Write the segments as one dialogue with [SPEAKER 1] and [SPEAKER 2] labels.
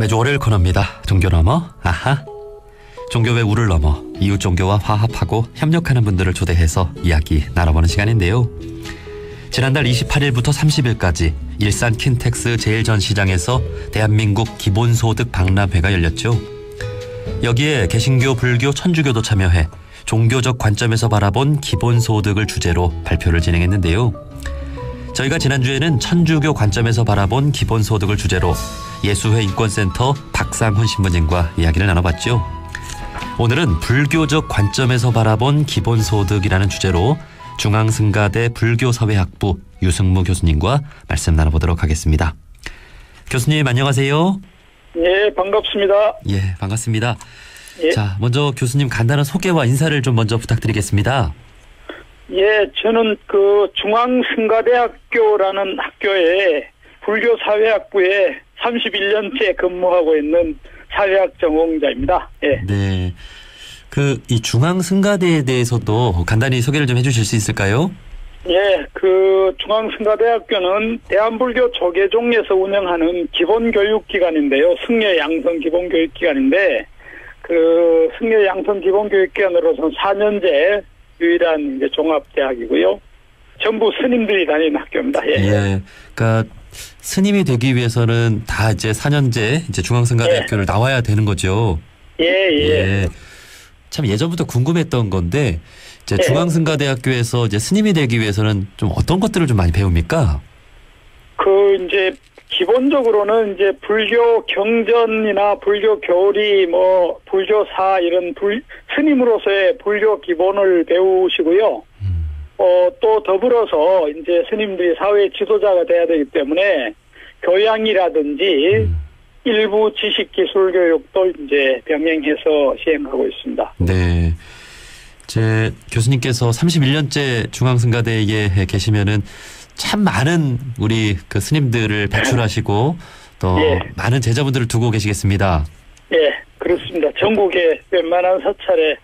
[SPEAKER 1] 매주 월요일 코너입니다. 종교 넘어 아하. 종교의 우를 넘어 이웃 종교와 화합하고 협력하는 분들을 초대해서 이야기 나눠보는 시간인데요. 지난달 28일부터 30일까지 일산 킨텍스 제일전시장에서 대한민국 기본소득 박람회가 열렸죠. 여기에 개신교, 불교, 천주교도 참여해 종교적 관점에서 바라본 기본소득을 주제로 발표를 진행했는데요. 저희가 지난주에는 천주교 관점에서 바라본 기본소득을 주제로 예수회 인권센터 박상훈 신부님과 이야기를 나눠봤죠. 오늘은 불교적 관점에서 바라본 기본소득이라는 주제로 중앙승가대 불교사회학부 유승무 교수님과 말씀 나눠보도록 하겠습니다. 교수님 안녕하세요.
[SPEAKER 2] 예, 반갑습니다.
[SPEAKER 1] 예, 반갑습니다.
[SPEAKER 2] 예.
[SPEAKER 1] 자, 먼저 교수님 간단한 소개와 인사를 좀 먼저 부탁드리겠습니다.
[SPEAKER 2] 예, 저는 중앙승가대학교라는 학교에 불교사회학부에 31년째 근무하고 있는 사회학 전공자입니다. 예.
[SPEAKER 1] 네. 이 중앙승가대에 대해서도 간단히 소개를 좀 해주실 수 있을까요?
[SPEAKER 2] 예, 중앙승가대학교는 대한불교 조계종에서 운영하는 기본교육기관인데요. 승려 양성 기본교육기관인데, 승려 양성 기본교육기관으로서는 4년제 유일한 이제 종합대학이고요. 전부 스님들이 다니는 학교입니다. 예.
[SPEAKER 1] 예. 그러니까 스님이 되기 위해서는 다 이제 4년제 이제 중앙승가대학교를 나와야 되는 거죠.
[SPEAKER 2] 예, 예.
[SPEAKER 1] 예. 참 예전부터 궁금했던 건데 이제
[SPEAKER 2] 예.
[SPEAKER 1] 중앙승가대학교에서 이제 스님이 되기 위해서는 좀 어떤 것들을 좀 많이 배웁니까?
[SPEAKER 2] 이제 기본적으로는 이제 불교 경전이나 불교 교리, 불교사 이런 스님으로서의 불교 기본을 배우시고요. 또 더불어서 이제 스님들이 사회 지도자가 돼야 되기 때문에 교양이라든지 일부 지식 기술 교육도 이제 병행해서 시행하고 있습니다.
[SPEAKER 1] 네. 제 교수님께서 31년째 중앙승가대에 계시면은 참 많은 우리 스님들을 배출하시고 또
[SPEAKER 2] 예.
[SPEAKER 1] 많은 제자분들을 두고 계시겠습니다.
[SPEAKER 2] 예, 그렇습니다. 전국에 웬만한 사찰에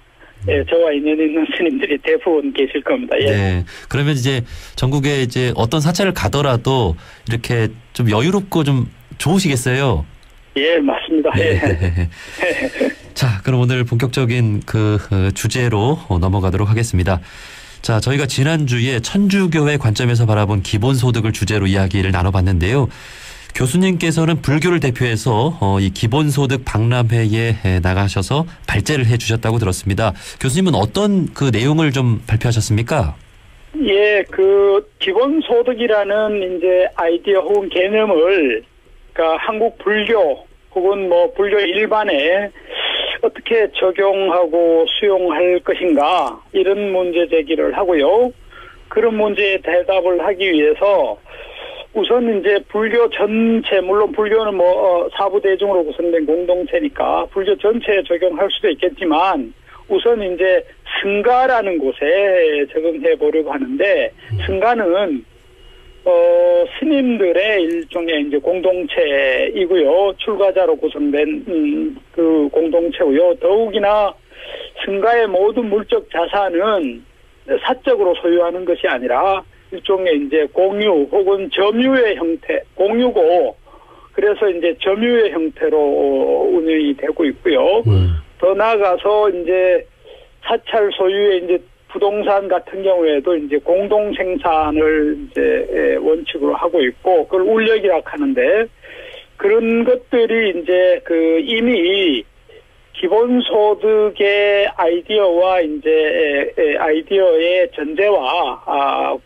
[SPEAKER 2] 저와 인연 있는 스님들이 대부분 계실 겁니다. 예.
[SPEAKER 1] 네. 그러면 이제 전국에 이제 어떤 사찰을 가더라도 이렇게 좀 여유롭고 좀 좋으시겠어요?
[SPEAKER 2] 예, 맞습니다.
[SPEAKER 1] 네.
[SPEAKER 2] 예.
[SPEAKER 1] 자, 그럼 오늘 본격적인 주제로 넘어가도록 하겠습니다. 자, 저희가 지난주에 천주교의 관점에서 바라본 기본소득을 주제로 이야기를 나눠봤는데요. 교수님께서는 불교를 대표해서 이 기본소득 박람회에 나가셔서 발제를 해주셨다고 들었습니다. 교수님은 어떤 내용을 좀 발표하셨습니까?
[SPEAKER 2] 예, 기본소득이라는 이제 아이디어 혹은 개념을 한국 불교 혹은 불교 일반에 어떻게 적용하고 수용할 것인가 이런 문제 제기를 하고요. 그런 문제에 대답을 하기 위해서 우선 이제 불교 전체, 물론 불교는 사부대중으로 구성된 공동체니까 불교 전체에 적용할 수도 있겠지만 우선 이제 승가라는 곳에 적용해 보려고 하는데 승가는 스님들의 일종의 이제 공동체이고요. 출가자로 구성된 그 공동체고요. 더욱이나 승가의 모든 물적 자산은 사적으로 소유하는 것이 아니라 일종의 이제 공유 혹은 점유의 형태, 공유고 그래서 이제 점유의 형태로 운영이 되고 있고요. 더 나아가서 이제 사찰 소유의 이제 부동산 같은 경우에도 이제 공동 생산을 이제 원칙으로 하고 있고 그걸 울력이라고 하는데 그런 것들이 이제 이미 기본소득의 아이디어와 이제 아이디어의 전제와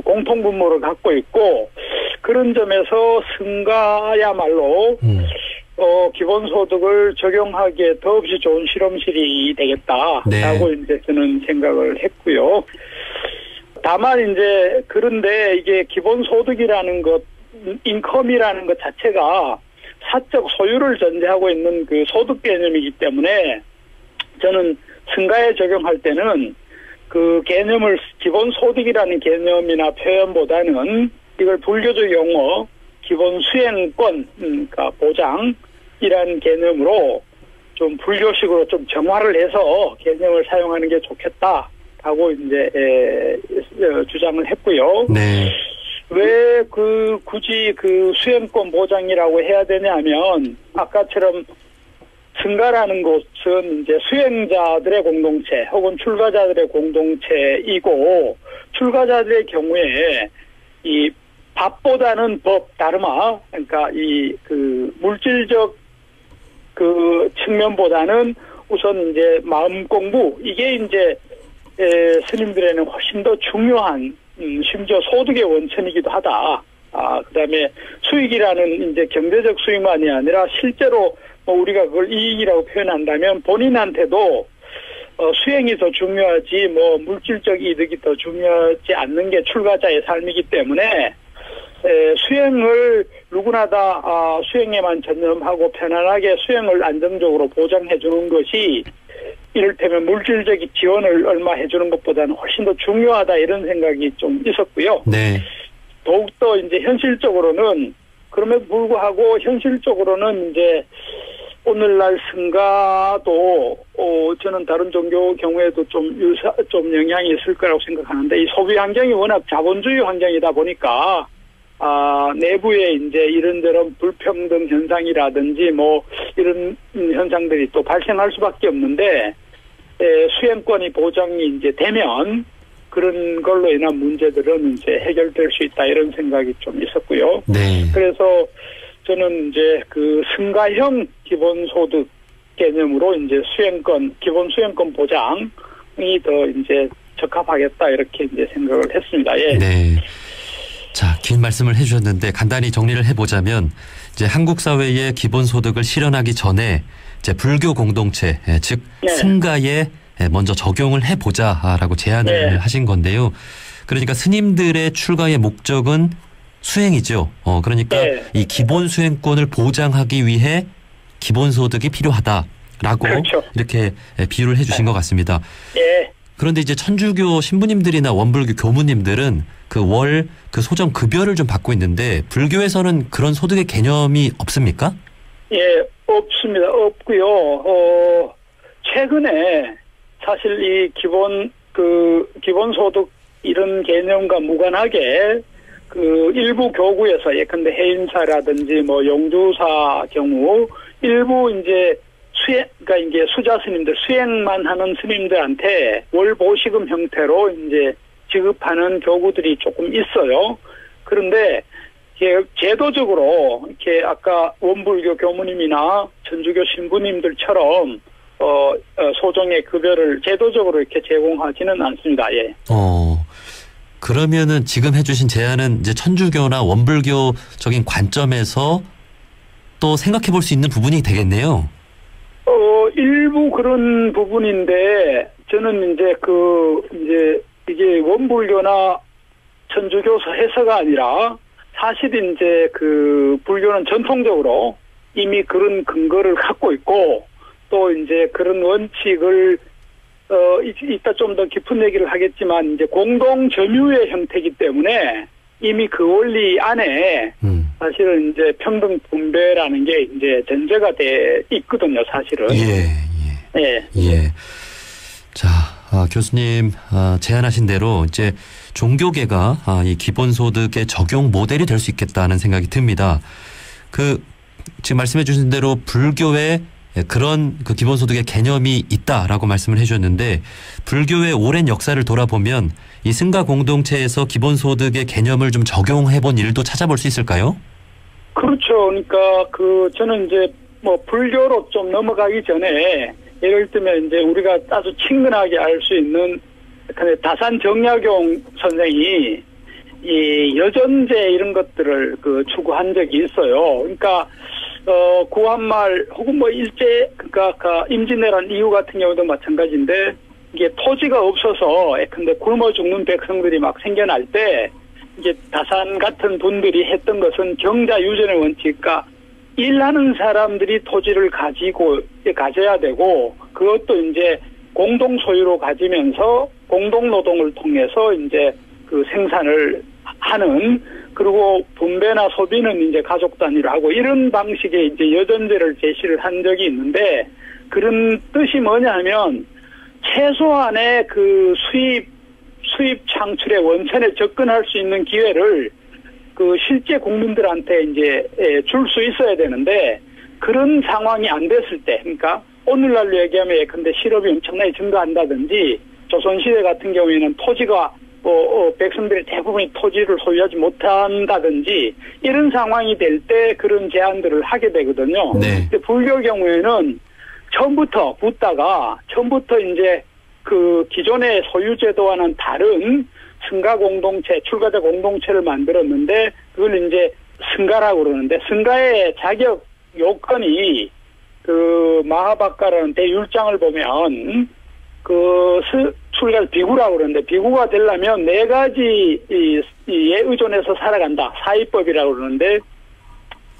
[SPEAKER 2] 공통분모를 갖고 있고 그런 점에서 승가야말로 기본소득을 적용하기에 더없이 좋은 실험실이 되겠다라고
[SPEAKER 1] 네.
[SPEAKER 2] 이제 저는 생각을 했고요. 다만 이제 그런데 이게 기본소득이라는 것, 인컴이라는 것 자체가 사적 소유를 전제하고 있는 그 소득 개념이기 때문에 저는 승가에 적용할 때는 그 개념을 기본소득이라는 개념이나 표현보다는 이걸 불교적 용어 기본 수행권, 그러니까 보장이라는 개념으로 좀 불교식으로 좀 정화를 해서 개념을 사용하는 게 좋겠다라고 이제 주장을 했고요.
[SPEAKER 1] 네.
[SPEAKER 2] 왜 굳이 수행권 보장이라고 해야 되냐면, 아까처럼 승가라는 곳은 이제 수행자들의 공동체 혹은 출가자들의 공동체이고, 출가자들의 경우에 이 밥보다는 법, 다르마, 그러니까 물질적 측면보다는 우선 이제 마음 공부, 이게 이제 스님들에는 훨씬 더 중요한, 심지어 소득의 원천이기도 하다. 그다음에 수익이라는 이제 경제적 수익만이 아니라 실제로 우리가 그걸 이익이라고 표현한다면 본인한테도 수행이 더 중요하지 물질적 이득이 더 중요하지 않는 게 출가자의 삶이기 때문에 수행을 누구나 다 수행에만 전념하고 편안하게 수행을 안정적으로 보장해 주는 것이 이를테면 물질적 지원을 얼마 해주는 것보다는 훨씬 더 중요하다, 이런 생각이 좀 있었고요.
[SPEAKER 1] 네.
[SPEAKER 2] 더욱더 이제 현실적으로는, 그럼에도 불구하고 현실적으로는 이제 오늘날 승가도 저는 다른 종교 경우에도 좀 영향이 있을 거라고 생각하는데, 이 소비 환경이 워낙 자본주의 환경이다 보니까 내부에 이제 이런저런 불평등 현상이라든지 이런 현상들이 또 발생할 수밖에 없는데, 수행권이 보장이 이제 되면 그런 걸로 인한 문제들은 이제 해결될 수 있다, 이런 생각이 좀 있었고요.
[SPEAKER 1] 네.
[SPEAKER 2] 그래서 저는 이제 승가형 기본소득 개념으로 이제 기본 수행권 보장이 더 이제 적합하겠다, 이렇게 이제 생각을 했습니다. 예.
[SPEAKER 1] 네. 자, 긴 말씀을 해주셨는데 간단히 정리를 해보자면, 이제 한국 사회의 기본소득을 실현하기 전에 이제 불교 공동체, 즉
[SPEAKER 2] 네.
[SPEAKER 1] 승가에 먼저 적용을 해보자라고 제안을
[SPEAKER 2] 네.
[SPEAKER 1] 하신 건데요. 그러니까 스님들의 출가의 목적은 수행이죠. 그러니까
[SPEAKER 2] 네.
[SPEAKER 1] 이 기본 수행권을 보장하기 위해 기본소득이 필요하다라고
[SPEAKER 2] 그렇죠.
[SPEAKER 1] 이렇게 비유를 해주신 것 같습니다.
[SPEAKER 2] 예.
[SPEAKER 1] 그런데 이제 천주교 신부님들이나 원불교 교무님들은 그 소정 급여를 좀 받고 있는데, 불교에서는 그런 소득의 개념이 없습니까?
[SPEAKER 2] 예, 없습니다. 없고요. 최근에 사실 이 기본소득 이런 개념과 무관하게 일부 교구에서, 예컨대 해인사라든지 용주사 경우 일부 이제 그러니까 이제 수자 스님들, 수행만 하는 스님들한테 월 보시금 형태로 이제 지급하는 교구들이 조금 있어요. 그런데 제도적으로 이렇게 아까 원불교 교무님이나 천주교 신부님들처럼 소정의 급여를 제도적으로 이렇게 제공하지는 않습니다. 예.
[SPEAKER 1] 그러면은 지금 해주신 제안은 이제 천주교나 원불교적인 관점에서 또 생각해 볼 수 있는 부분이 되겠네요.
[SPEAKER 2] 일부 그런 부분인데, 저는 이제 이게 원불교나 천주교서 해서가 아니라, 사실 이제 불교는 전통적으로 이미 그런 근거를 갖고 있고, 또 이제 그런 원칙을 이따 좀 더 깊은 얘기를 하겠지만, 이제 공동 점유의 형태이기 때문에 이미 그 원리 안에 사실은 이제 평등 분배라는 게 이제 전제가 돼 있거든요, 사실은. 예.
[SPEAKER 1] 자, 교수님 제안하신 대로 이제 종교계가 이 기본소득의 적용 모델이 될 수 있겠다는 생각이 듭니다. 지금 말씀해 주신 대로 불교에 그런 기본소득의 개념이 있다라고 말씀을 해주셨는데, 불교의 오랜 역사를 돌아보면 이 승가 공동체에서 기본소득의 개념을 좀 적용해 본 일도 찾아볼 수 있을까요?
[SPEAKER 2] 그렇죠. 그러니까 저는 이제 불교로 좀 넘어가기 전에, 예를 들면 이제 우리가 아주 친근하게 알 수 있는 다산 정약용 선생이 이 여전제 이런 것들을 추구한 적이 있어요. 그러니까 구한말 혹은 그러니까 임진왜란 이후 같은 경우도 마찬가지인데, 이게 토지가 없어서 근데 굶어 죽는 백성들이 막 생겨날 때, 이제 다산 같은 분들이 했던 것은 경자 유전의 원칙, 그러니까 일하는 사람들이 토지를 가져야 되고, 그것도 이제 공동 소유로 가지면서 공동 노동을 통해서 이제 생산을 하는, 그리고 분배나 소비는 이제 가족 단위로 하고, 이런 방식의 이제 여전제를 제시를 한 적이 있는데, 그런 뜻이 뭐냐 하면 최소한의 수입 창출의 원천에 접근할 수 있는 기회를 그 실제 국민들한테 이제 줄 수 있어야 되는데 그런 상황이 안 됐을 때, 그러니까 오늘날로 얘기하면 예컨대 실업이 엄청나게 증가한다든지 조선시대 같은 경우에는 토지가 백성들이 대부분이 토지를 소유하지 못한다든지 이런 상황이 될 때 그런 제안들을 하게 되거든요.
[SPEAKER 1] 네.
[SPEAKER 2] 근데 불교 경우에는 처음부터 이제 그 기존의 소유제도와는 다른 승가 공동체, 출가자 공동체를 만들었는데 그걸 이제 승가라고 그러는데 승가의 자격 요건이 그 마하박가라는 대율장을 보면 그 출가 비구라고 그러는데 비구가 되려면 4가지 에 의존해서 살아간다. 사이법이라고 그러는데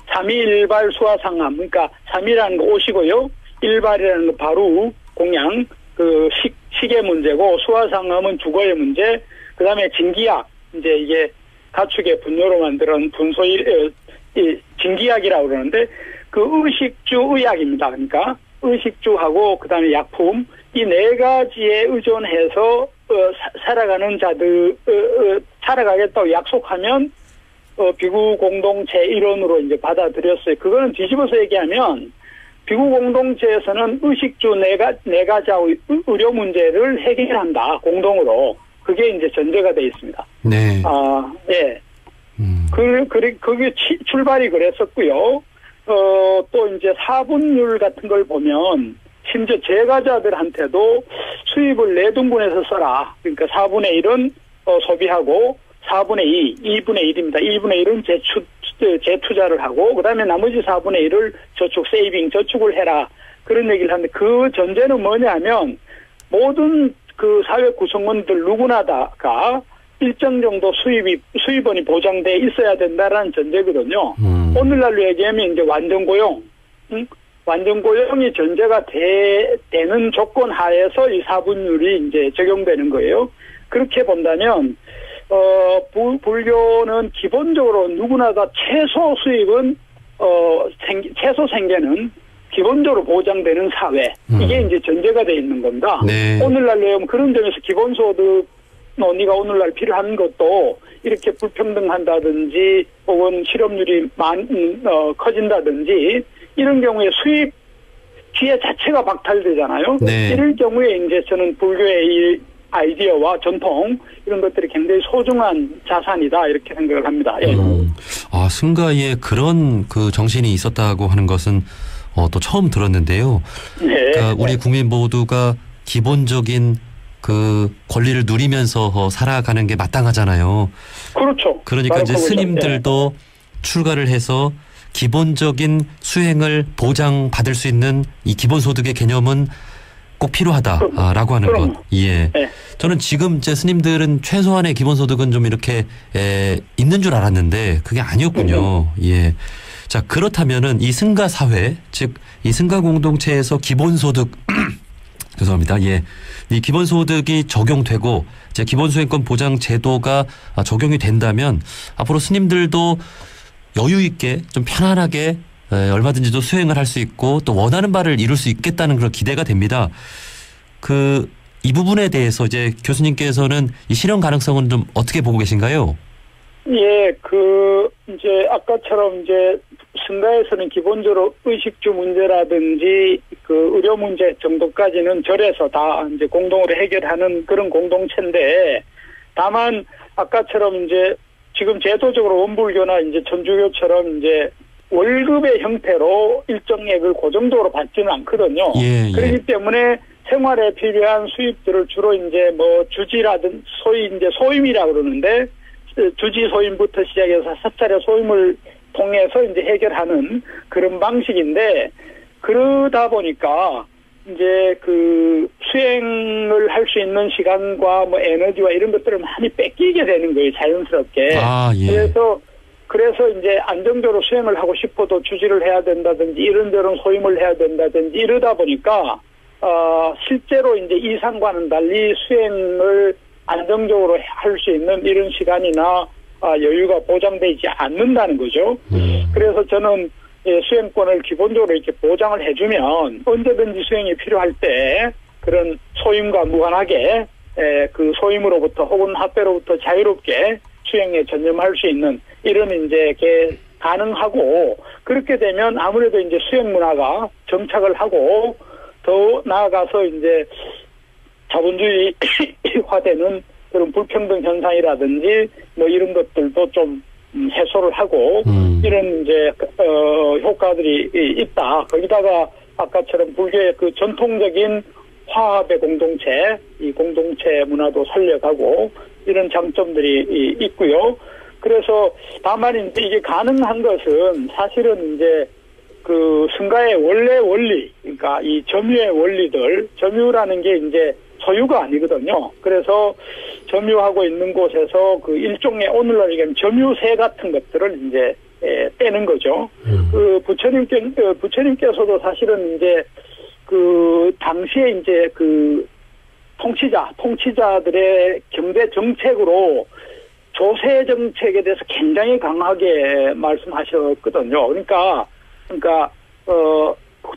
[SPEAKER 2] 삼위일발 수화상함, 그러니까 삼위라는 거 옷이고요. 일발이라는 거 바로 공양, 그 식의 문제고 수화상함은 주거의 문제. 그다음에 진기약, 이제 이게 가축의 분뇨로 만드는 진기약이라고 그러는데 그 의식주 의약입니다. 그러니까 의식주하고 그다음에 약품 이 4가지에 의존해서 살아가는 자들 살아가겠다고 약속하면 비구 공동체 일원으로 이제 받아들였어요. 그거는 뒤집어서 얘기하면 비구 공동체에서는 의식주 4가지의 의료 문제를 해결한다 공동으로. 그게 이제 전제가 돼 있습니다.
[SPEAKER 1] 네.
[SPEAKER 2] 예. 그게 출발이 그랬었고요. 또 이제 사분율 같은 걸 보면 심지어 제가자들한테도 수입을 4등분해서 써라. 그러니까 4분의 1은 소비하고 4분의 2, 2분의 1입니다. 1분의 1은 재투자를 하고 그다음에 나머지 4분의 1을 저축, 저축을 해라. 그런 얘기를 하는데 그 전제는 뭐냐면 모든 그 사회 구성원들 누구나 다가 일정 정도 수입원이 보장돼 있어야 된다라는 전제거든요. 오늘날로 얘기하면 이제 완전고용, 완전고용이 전제가 되는 조건 하에서 이 4분율이 이제 적용되는 거예요. 그렇게 본다면 불교는 기본적으로 누구나 다 최소 수입은 최소 생계는 기본적으로 보장되는 사회. 이게 이제 전제가 돼 있는 겁니다.
[SPEAKER 1] 네.
[SPEAKER 2] 오늘날로 그런 점에서 기본소득 논의가 오늘날 필요한 것도 이렇게 불평등한다든지 혹은 실업률이 커진다든지 이런 경우에 수입 기회 자체가 박탈되잖아요.
[SPEAKER 1] 네.
[SPEAKER 2] 이럴 경우에 이제 저는 불교의 이 아이디어와 전통 이런 것들이 굉장히 소중한 자산이다 이렇게 생각을 합니다. 예.
[SPEAKER 1] 승가에 그런 그 정신이 있었다고 하는 것은 또 처음 들었는데요.
[SPEAKER 2] 네.
[SPEAKER 1] 그러니까 우리 국민 모두가 기본적인 그 권리를 누리면서 살아가는 게 마땅하잖아요.
[SPEAKER 2] 그렇죠.
[SPEAKER 1] 그러니까 이제 스님들도 출가를 해서 기본적인 수행을 보장받을 수 있는 이 기본소득의 개념은 꼭 필요하다라고 하는 것. 예.
[SPEAKER 2] 네.
[SPEAKER 1] 저는 지금 이제 스님들은 최소한의 기본소득은 좀 이렇게 있는 줄 알았는데 그게 아니었군요. 예. 자, 그렇다면은 이 승가 사회, 즉 이 승가 공동체에서 기본소득 죄송합니다. 예. 이 기본소득이 적용되고 이제 기본수행권 보장 제도가 적용이 된다면 앞으로 스님들도 여유 있게 좀 편안하게 얼마든지 또 수행을 할 수 있고 또 원하는 바를 이룰 수 있겠다는 그런 기대가 됩니다. 이 부분에 대해서 이제 교수님께서는 이 실현 가능성은 좀 어떻게 보고 계신가요?
[SPEAKER 2] 예, 이제 아까처럼 이제 승가에서는 기본적으로 의식주 문제라든지 그 의료 문제 정도까지는 절에서 다 이제 공동으로 해결하는 그런 공동체인데 다만 아까처럼 이제 지금 제도적으로 원불교나 이제 천주교처럼 이제 월급의 형태로 일정액을 고정적으로 받지는 않거든요.
[SPEAKER 1] 예.
[SPEAKER 2] 그렇기 때문에 생활에 필요한 수입들을 주로 이제 뭐 주지라든 소위 이제 소임이라고 그러는데 주지 소임부터 시작해서 사찰의 소임을 통해서 이제 해결하는 그런 방식인데 그러다 보니까 이제 그 수행을 할 수 있는 시간과 뭐 에너지와 이런 것들을 많이 뺏기게 되는 거예요, 자연스럽게.
[SPEAKER 1] 예.
[SPEAKER 2] 그래서 이제 안정적으로 수행을 하고 싶어도 주지를 해야 된다든지 이런저런 소임을 해야 된다든지 이러다 보니까 실제로 이제 이상과는 달리 수행을 안정적으로 할 수 있는 이런 시간이나 여유가 보장되지 않는다는 거죠. 그래서 저는 수행권을 기본적으로 이렇게 보장을 해주면 언제든지 수행이 필요할 때 그런 소임과 무관하게 그 소임으로부터 혹은 합배로부터 자유롭게 수행에 전념할 수 있는 이런 이제 게 가능하고, 그렇게 되면 아무래도 이제 수행 문화가 정착을 하고 더 나아가서 이제 자본주의화되는 그런 불평등 현상이라든지 뭐 이런 것들도 좀 해소를 하고 이런 이제 효과들이 있다. 거기다가 아까처럼 불교의 그 전통적인 화합의 공동체, 이 공동체 문화도 살려가고 이런 장점들이 있고요. 그래서 다만 이제 이게 가능한 것은 사실은 이제 그 승가의 원래 원리, 그러니까 이 점유의 원리들, 점유라는 게 이제 소유가 아니거든요. 그래서 점유하고 있는 곳에서 그 일종의 오늘날 얘기하면 점유세 같은 것들을 이제 빼는 거죠. 그 부처님께서도 사실은 이제 그 당시에 이제 그 통치자들의 경제 정책으로 조세 정책에 대해서 굉장히 강하게 말씀하셨거든요. 그러니까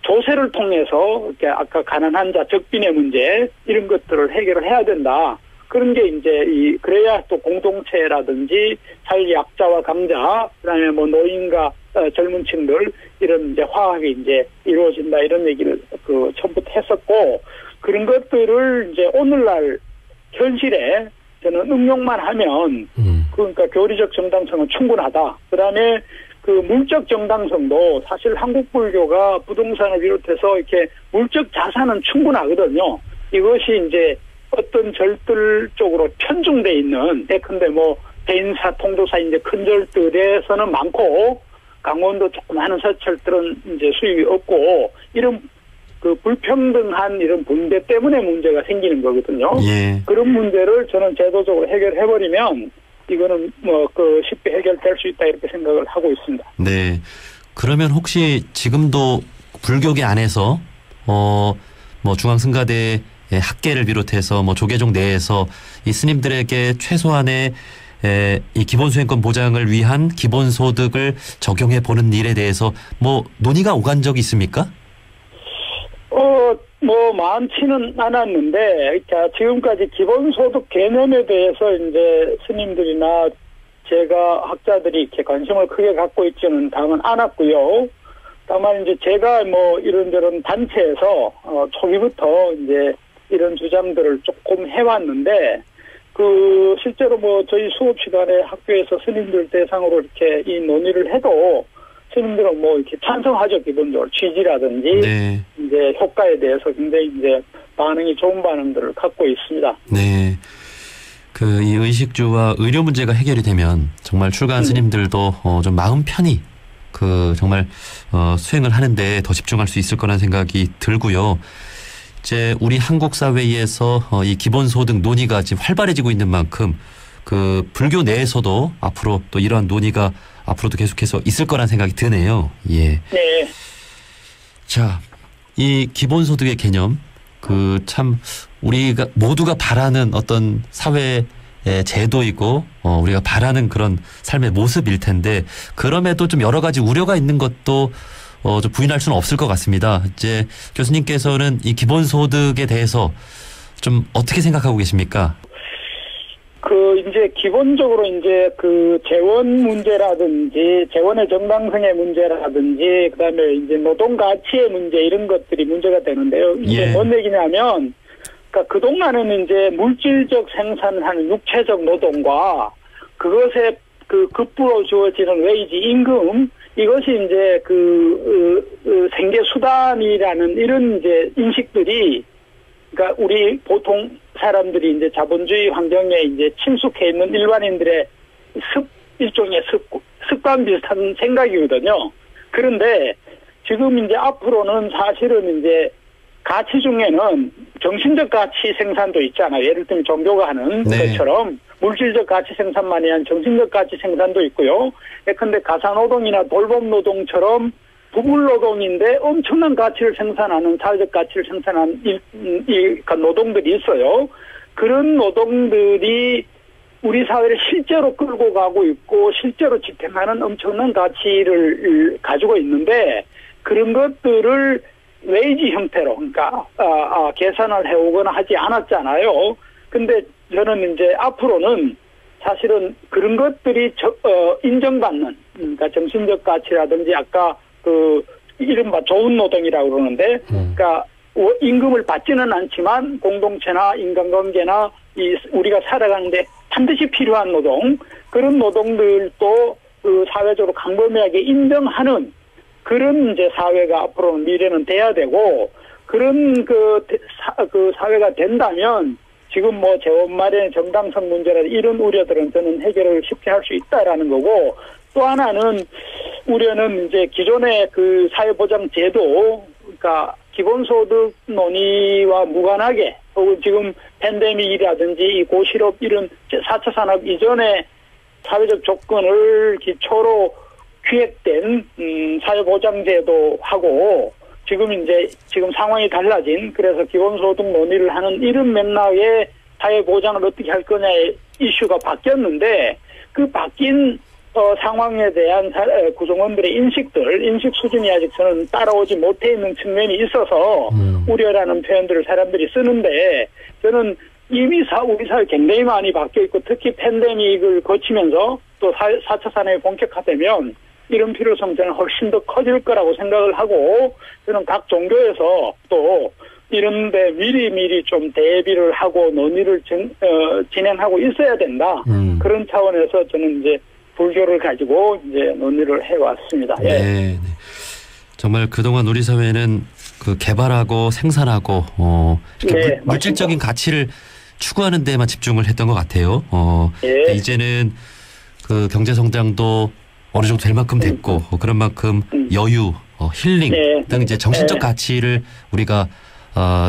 [SPEAKER 2] 조세를 통해서 이렇게 아까 가난한 자, 적빈의 문제 이런 것들을 해결을 해야 된다. 그런 게 이제 그래야 또 공동체라든지 사회 약자와 강자, 그다음에 뭐 노인과 젊은층들 이런 이제 화합이 이제 이루어진다 이런 얘기를 그 처음부터 했었고, 그런 것들을 이제 오늘날 현실에 저는 응용만 하면 그러니까 교리적 정당성은 충분하다. 그다음에 그 물적 정당성도 사실 한국 불교가 부동산을 비롯해서 이렇게 물적 자산은 충분하거든요. 이것이 이제 어떤 절들 쪽으로 편중돼 있는, 예컨대 뭐 대인사, 통도사 이제 큰 절들에서는 많고 강원도 조금 하는 서철들은 이제 수입이 없고 이런 그 불평등한 이런 분배 때문에 문제가 생기는 거거든요.
[SPEAKER 1] 예.
[SPEAKER 2] 그런 문제를 저는 제도적으로 해결해버리면 이거는 뭐 그 쉽게 해결될 수 있다 이렇게 생각을 하고 있습니다.
[SPEAKER 1] 네. 그러면 혹시 지금도 불교계 안에서 뭐 중앙승가대 학계를 비롯해서 뭐 조계종 내에서 이 스님들에게 최소한의 이 기본수행권 보장을 위한 기본소득을 적용해 보는 일에 대해서 뭐 논의가 오간 적이 있습니까?
[SPEAKER 2] 뭐 많지는 않았는데, 자, 지금까지 기본소득 개념에 대해서 이제 스님들이나 제가 학자들이 이렇게 관심을 크게 갖고 있지는 당은 않았고요. 다만 이제 제가 뭐 이런저런 단체에서 초기부터 이제 이런 주장들을 조금 해왔는데, 그 실제로 뭐 저희 수업 시간에 학교에서 스님들 대상으로 이렇게 이 논의를 해도 스님들은 뭐 이렇게 찬성하죠. 기본적으로 취지라든지
[SPEAKER 1] 네.
[SPEAKER 2] 이제 효과에 대해서 굉장히 이제 반응이 좋은 반응들을 갖고 있습니다.
[SPEAKER 1] 네. 그 이 의식주와 의료 문제가 해결이 되면 정말 출가한 스님들도 좀 마음 편히 그 정말 수행을 하는데 더 집중할 수 있을 거라는 생각이 들고요. 이제 우리 한국 사회에서 이 기본소득 논의가 지금 활발해지고 있는 만큼 그 불교 내에서도 앞으로 또 이러한 논의가 앞으로도 계속해서 있을 거란 생각이 드네요. 예.
[SPEAKER 2] 네.
[SPEAKER 1] 자, 이 기본소득의 개념, 그 참 우리가 모두가 바라는 어떤 사회의 제도이고 우리가 바라는 그런 삶의 모습일 텐데, 그럼에도 좀 여러 가지 우려가 있는 것도 좀 부인할 수는 없을 것 같습니다. 이제 교수님께서는 이 기본소득에 대해서 좀 어떻게 생각하고 계십니까?
[SPEAKER 2] 이제 기본적으로 이제 그 재원 문제라든지 재원의 정당성의 문제라든지 그다음에 이제 노동 가치의 문제 이런 것들이 문제가 되는데요. 이게
[SPEAKER 1] 예.
[SPEAKER 2] 뭔 얘기냐면, 그러니까 그동안은 이제 물질적 생산을 하는 육체적 노동과 그것에 그 급부로 주어지는 웨이지 임금, 이것이 이제 생계 수단이라는 이런 이제 인식들이, 그러니까 우리 보통 사람들이 이제 자본주의 환경에 이제 침숙해 있는 일반인들의 일종의 습관 비슷한 생각이거든요. 그런데 지금 이제 앞으로는 사실은 이제 가치 중에는 정신적 가치 생산도 있잖아요. 예를 들면 종교가 하는
[SPEAKER 1] 네.
[SPEAKER 2] 것처럼 물질적 가치 생산만이 아니라 정신적 가치 생산도 있고요. 예컨대 가사노동이나 돌봄노동처럼 부불노동인데 엄청난 가치를 생산하는, 사회적 가치를 생산하는 노동들이 있어요. 그런 노동들이 우리 사회를 실제로 끌고 가고 있고 실제로 지탱하는 엄청난 가치를 가지고 있는데, 그런 것들을 웨이지 형태로, 그러니까 계산을 해오거나 하지 않았잖아요. 근데 저는 이제 앞으로는 사실은 그런 것들이 인정받는, 그러니까 정신적 가치라든지 아까 이른바 좋은 노동이라고 그러는데, 그러니까 임금을 받지는 않지만 공동체나 인간관계나 우리가 살아가는데 반드시 필요한 노동, 그런 노동들도 사회적으로 광범위하게 인정하는 그런 이제 사회가 앞으로는 미래는 돼야 되고, 그런 사회가 된다면 지금 뭐 재원 마련의 정당성 문제라든지 이런 우려들은 저는 해결을 쉽게 할 수 있다라는 거고, 또 하나는 우려는 이제 기존의 그 사회보장 제도, 그러니까 기본소득 논의와 무관하게, 혹은 지금 팬데믹이라든지 이 고실업 이런 4차 산업 이전의 사회적 조건을 기초로 기획된 사회보장제도하고 지금 상황이 달라진, 그래서 기본소득 논의를 하는 이런 맥락의 사회보장을 어떻게 할 거냐의 이슈가 바뀌었는데, 그 바뀐 상황에 대한 구성원들의 인식 수준이 아직 저는 따라오지 못해 있는 측면이 있어서 우려라는 표현들을 사람들이 쓰는데, 저는 이미 우리 사회 굉장히 많이 바뀌어 있고, 특히 팬데믹을 거치면서 또 4차 산업이 본격화되면 이런 필요성 저는 훨씬 더 커질 거라고 생각을 하고, 저는 각 종교에서 또 이런데 미리 좀 대비를 하고 논의를 진행하고 있어야 된다. 그런 차원에서 저는 이제 불교를 가지고 이제 논의를 해왔습니다. 예.
[SPEAKER 1] 네. 정말 그동안 우리 사회는 그 개발하고 생산하고 이렇게
[SPEAKER 2] 네,
[SPEAKER 1] 물질적인 가치를 추구하는 데만 집중을 했던 것 같아요.
[SPEAKER 2] 예.
[SPEAKER 1] 이제는 그 경제 성장도 어느 정도 될 만큼 됐고, 그런 만큼 여유, 힐링
[SPEAKER 2] 네.
[SPEAKER 1] 등 이제 정신적 가치를 우리가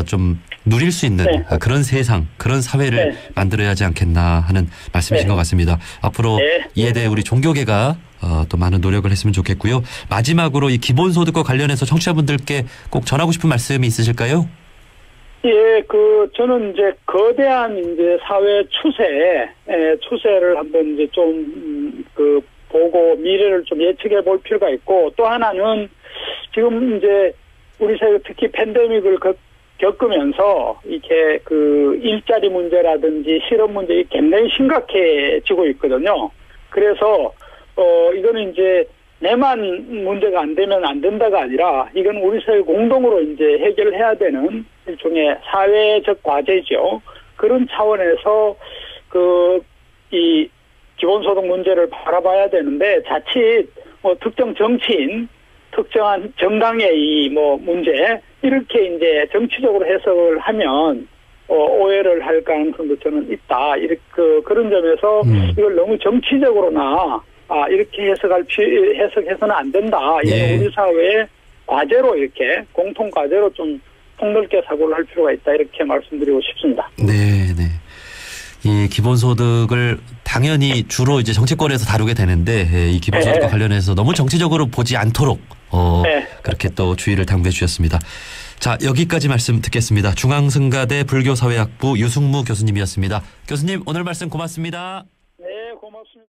[SPEAKER 1] 좀 누릴 수 있는
[SPEAKER 2] 네.
[SPEAKER 1] 그런 세상, 그런 사회를
[SPEAKER 2] 네.
[SPEAKER 1] 만들어야 하지 않겠나 하는 말씀이신 것 같습니다. 앞으로
[SPEAKER 2] 네.
[SPEAKER 1] 이에 대해 우리 종교계가 또 많은 노력을 했으면 좋겠고요. 마지막으로 이 기본소득과 관련해서 청취자분들께 꼭 전하고 싶은 말씀이 있으실까요?
[SPEAKER 2] 예, 저는 이제 거대한 이제 사회 추세를 한번 이제 좀 보고 미래를 좀 예측해 볼 필요가 있고, 또 하나는 지금 이제 우리 사회 특히 팬데믹을 겪으면서 이렇게 일자리 문제라든지 실업 문제 굉장히 심각해지고 있거든요. 그래서 이거는 이제 내만 문제가 안 되면 안 된다가 아니라, 이건 우리 사회 공동으로 이제 해결해야 되는 일종의 사회적 과제죠. 그런 차원에서 이 기본소득 문제를 바라봐야 되는데, 자칫 특정 정치인, 특정한 정당의 이 문제, 이렇게 이제 정치적으로 해석을 하면 오해를 할 가능성도 저는 있다. 그런 점에서 이걸 너무 정치적으로나 이렇게 해석해서는 안 된다. 이건
[SPEAKER 1] 예.
[SPEAKER 2] 우리 사회의 과제로, 이렇게 공통 과제로 좀 폭넓게 사고를 할 필요가 있다. 이렇게 말씀드리고 싶습니다.
[SPEAKER 1] 네. 이 기본소득을 당연히 주로 이제 정치권에서 다루게 되는데, 이 기본소득과 관련해서 너무 정치적으로 보지 않도록 그렇게 또 주의를 당부해 주셨습니다. 자, 여기까지 말씀 듣겠습니다. 중앙승가대 불교사회학부 유승무 교수님이었습니다. 교수님, 오늘 말씀 고맙습니다.
[SPEAKER 2] 네, 고맙습니다.